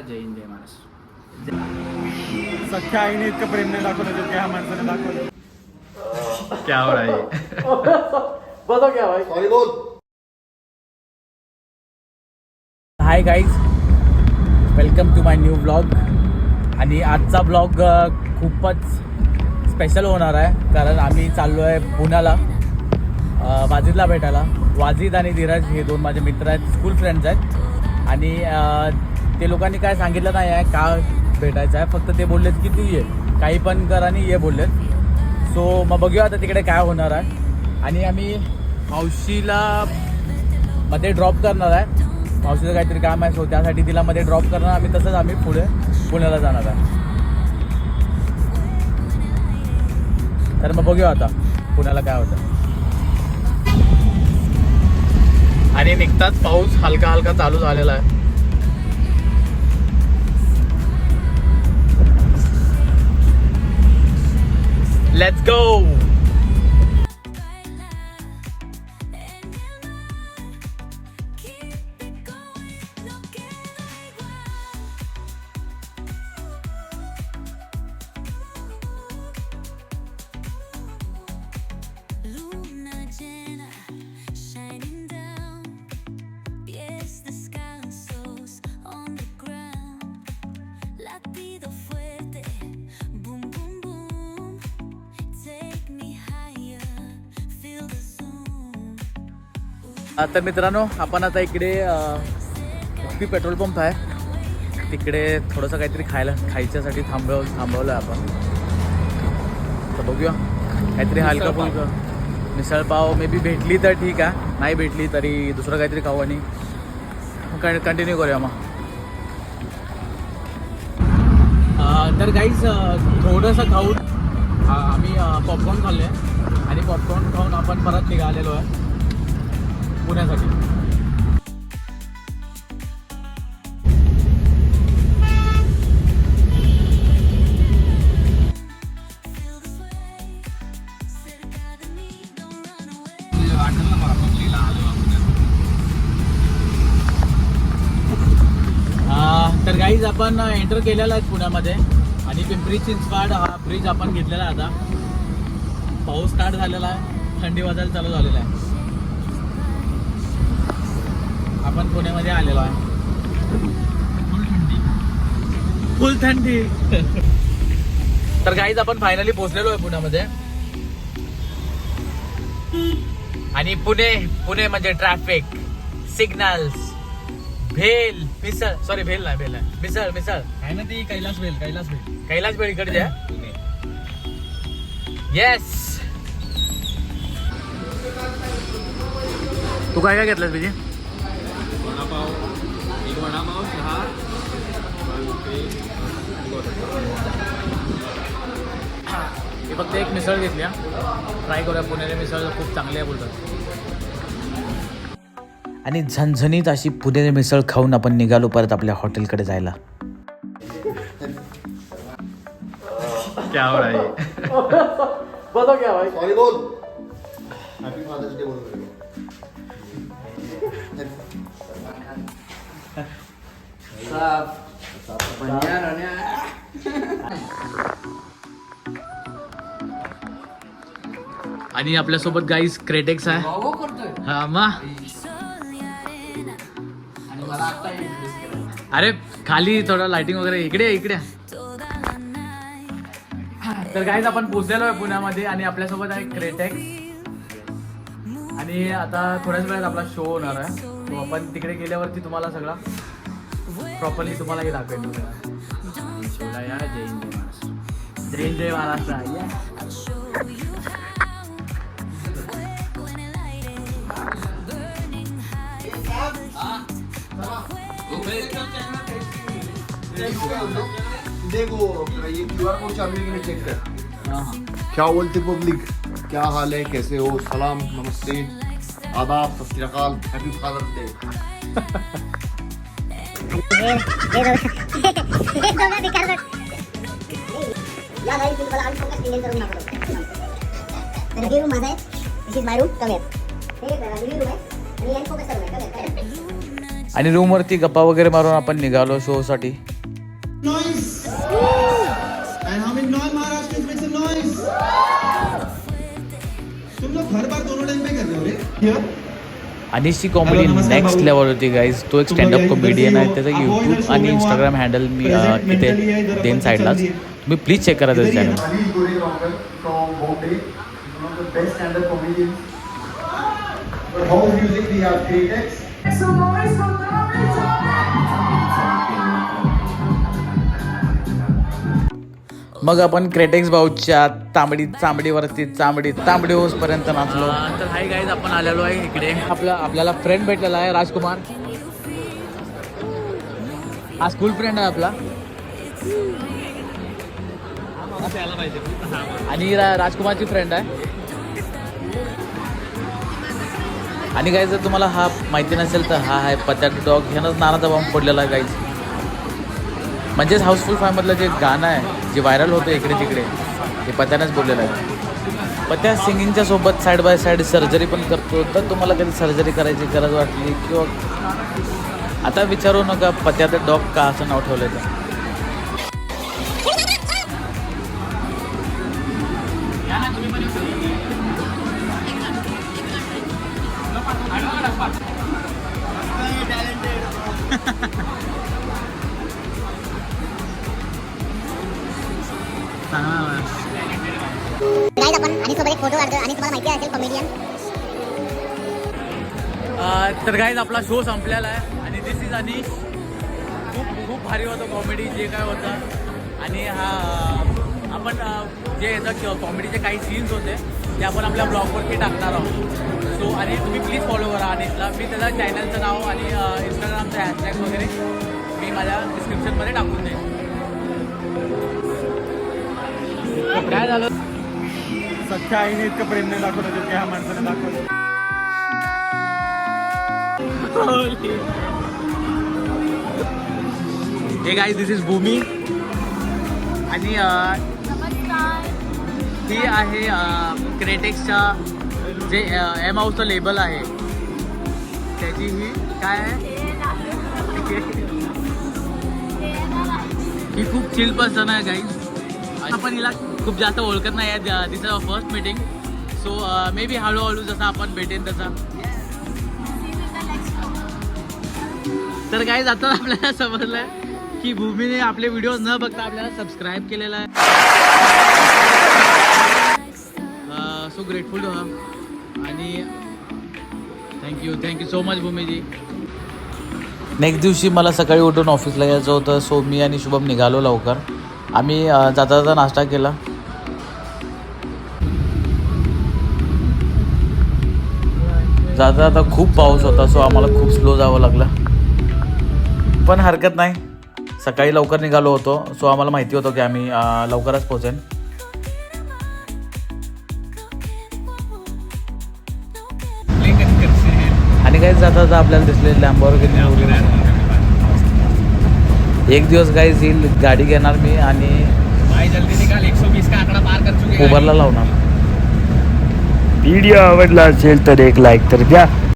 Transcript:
जय हिंद जय महाराष्ट्र. सख्या आईने इतकं प्रेम नाही दाखवलं जे ह्या माणसाने दाखवलं. क्या हो रहा है? बता क्या भाई. सॉरी बोल. Hi guys, welcome to my new blog. आणि आजचा ब्लॉग खूपच स्पेशल होणार आहे, कारण आम्ही चाललो आहे पुण्याला वाजिदला भेटायला. वाजिद आणि धीरज हे दोन माझे मित्र आहेत, स्कूल फ्रेंड्स आहेत. आणि ते लोकांनी काय सांगितलं नाही आहे का भेटायचं आहे, फक्त ते बोललेत की तू ये, काही पण कर आणि ये बोललेत. सो मग बघूया आता तिकडे काय होणार आहे. आणि आम्ही मावशीला मध्ये ड्रॉप करणार आहे. मावशीचं काहीतरी काम आहे, सो त्यासाठी तिला मध्ये ड्रॉप करणार. आम्ही पुढे पुण्याला जाणार आहे. तर मग बघूया आता पुण्याला काय होतं. आणि निघताच पाऊस हलका हलका चालू झालेला आहे. Let's go. तर मित्रांनो, आपण आता इकडे एचपी पेट्रोल पंप आहे, तिकडे थोडंसं काहीतरी खायच्यासाठी थांबवलं आहे आपण. तर बघूया, काहीतरी हलका फुलका मिसळपाव मे बी भेटली तर ठीक आहे, नाही भेटली तरी दुसरं काहीतरी खाऊ आणि कंटिन्यू करूया मग. तर गाईज थोडंसं खाऊन आम्ही पॉपकॉर्न खाल्ले आणि पॉपकॉर्न खाऊन आपण परत निघालेलो आहे पुण्यासाठी. तर गाईज आपण एंटर केलेला आहे पुण्यामध्ये आणि पिंपरी चिंचवड हा ब्रिज आपण घेतलेला आहे. आता पाऊस स्टार्ट झालेला आहे, थंडी वाजायला चालू झालेला आहे. आपण पुण्यामध्ये आलेलो आहे. फुल थंडी. तर गाईज आपण फायनली पोहोचलेलो आहे पुण्यामध्ये. आणि पुणे म्हणजे ट्रॅफिक, सिग्नल्स, भेल मिसळ, सॉरी भेल नाही मिसळ आहे ना ती कैलास भेल इकडे आहे. येस. तू काय काय घेतलंस बिजी? वडापाव चहा. हे फक्त एक मिसळ घेतली, ट्राय करूया. पुण्याची मिसळ खूप चांगली आहे बोलतात. आणि झणझणीत अशी पुणेरी मिसळ खाऊन आपण निघालो परत आपल्या हॉटेलकडे जायला. क्या हो रहा है? बता क्या भाई. सॉरी बोल. हॅपी फादर्स डे बोल. आणि आपल्यासोबत गाईस क्रेटेक्स आहे. हा मा. अरे खाली थोडं लाइटिंग वगैरे इकडे. तर गाईज आपण पोहोचलेलो आहे पुण्यामध्ये आणि आपल्यासोबत आहे क्रेटेक्स. आणि आता थोड्याच वेळात आपला शो होणार आहे, तो आपण तिकडे गेल्यावरती तुम्हाला सगळा प्रॉपरली तुम्हाला हे दाखवेल. शोला या जय हिंद जय महाराष्ट्र. जय हिंद जय महाराष्ट्र. देखो ये QR कोड चालू है कि नहीं चेक कर. क्या बोलते पब्लिक, क्या हाल है, कैसे हो, सलाम नमस्ते आदाब सत श्री अकाल, हैप्पी फादर्स डे. या गाडी तुम्ही मला आणि फोकस क्लिअर करून दाखवतो. तर हे रूम माझा आहे, this is my room. Come here. हे लिव्हिंग रूम आहे आणि हे फोकस रूम आहे. Come here. आणि रूमवरती गप्पा वगैरे मारून आपण निघालो शोसाठी. noise. And how many non-Maharashtrians make some noise? तुम लोग हर बार दोनों टाइम पे कर रहे हो रे? Here? अनिशची कॉमेडी नेक्स्ट लेवल होती गाईज. तो एक स्टँडअप कॉमेडियन आहे. त्याचा यूट्यूब आणि इंस्टाग्राम हँडल मी इथे देन साईडलाच. तुम्ही प्लीज चेक करा त्याचं channel. Anish Goregaonkar from Bombay, one of the best stand-up comedians. For house music we have Createx. मग आपण क्रेटेक्स भाऊच्या चांबडीवरती तांबडी होसपर्यंत नाचलो. तर हाय गाईज, आपण आलेलो आहे इकडे. आपल्याला फ्रेंड भेटलेला आहे राजकुमार. हा स्कूल फ्रेंड आहे आपला. आणि राजकुमारची फ्रेंड आहे. आणि गाईज जर तुम्हाला हा माहिती नसेल तर हा आहे पत्याचा डॉग. ह्यानंच नानाचा बॉम्ब फोडलेला आहे गाईज. म्हणजेच हाऊसफुल 5 मधलं जे गाणं आहे जे व्हायरल होतं इकडे तिकडे ते पत्यानेच बोललेलं आहे. पत्या सिंगिंगच्या सोबत साईड बाय साईड सर्जरी पण करतो. तर तुम्हाला कधी सर्जरी करायची गरज वाटली किंवा आता विचारू नका पत्या तर डॉग का असं नाव ठेवलं तर. गाईज आपण आणि सोबत एक फोटो काढतो आणि तुम्हाला माहिती असेल कॉमेडियन. तर गाईज आपला शो संपलेला आहे आणि दिस इज अनिश. खूप भारी होतं कॉमेडी जे काय होतं. आणि हा आपण जे याचं कॉमेडीचे काही सीन्स होते ते आपण आपल्या ब्लॉगवरती टाकणार आहोत. सो आणि तुम्ही प्लीज फॉलो करा अनिशला. मी त्याच्या चॅनलचं नाव आणि इंस्टाग्रामचं हॅशटॅग वगैरे मी माझ्या डिस्क्रिप्शनमध्ये टाकून देईन. काय झालं? सख्या आईने इतकं प्रेम नाही दाखवलं जे ह्या माणसाने दाखवलं. हे गाईज दिस इज भूमी. आणि ही आहे क्रेटेक्सच्या जे एम हाऊसचं लेबल आहे त्याची ही काय आहे. ही खूप चिल पर्सन आहे गाईज. आपण हिला खूप जास्त ओळखत नाही आहे. This is our first meeting. So maybe हळूहळू जसं आपण भेटेन तसा. तर गाईज आता आपल्याला समजलं आहे की भूमीने आपले व्हिडिओज न बघता आपल्याला सबस्क्राईब केलेला आहे. So grateful to her. आणि thank you so much Bhumiji. Next दिवशी मला सकाळी उठून ऑफिसला यायचं होतं. सो मी आणि शुभम निघालो लवकर. आम्ही जाता जाता नाश्ता केला. जाता जाता खूप पाऊस होता. सो आम्हाला खूप स्लो जावं लागलं. पण हरकत नाही, सकाळी लवकर निघालो होतो. सो आम्हाला माहिती होतं की आम्ही लवकरच पोहोचेन. आणि काही जाता जाता आपल्याला दिसले लॅम्बोर्गिनी. एक दिवस गाईज ही गाडी घेणार मी आणि उबरला लावणार. व्हिडिओ आवडला असेल तर एक लाईक तर द्या.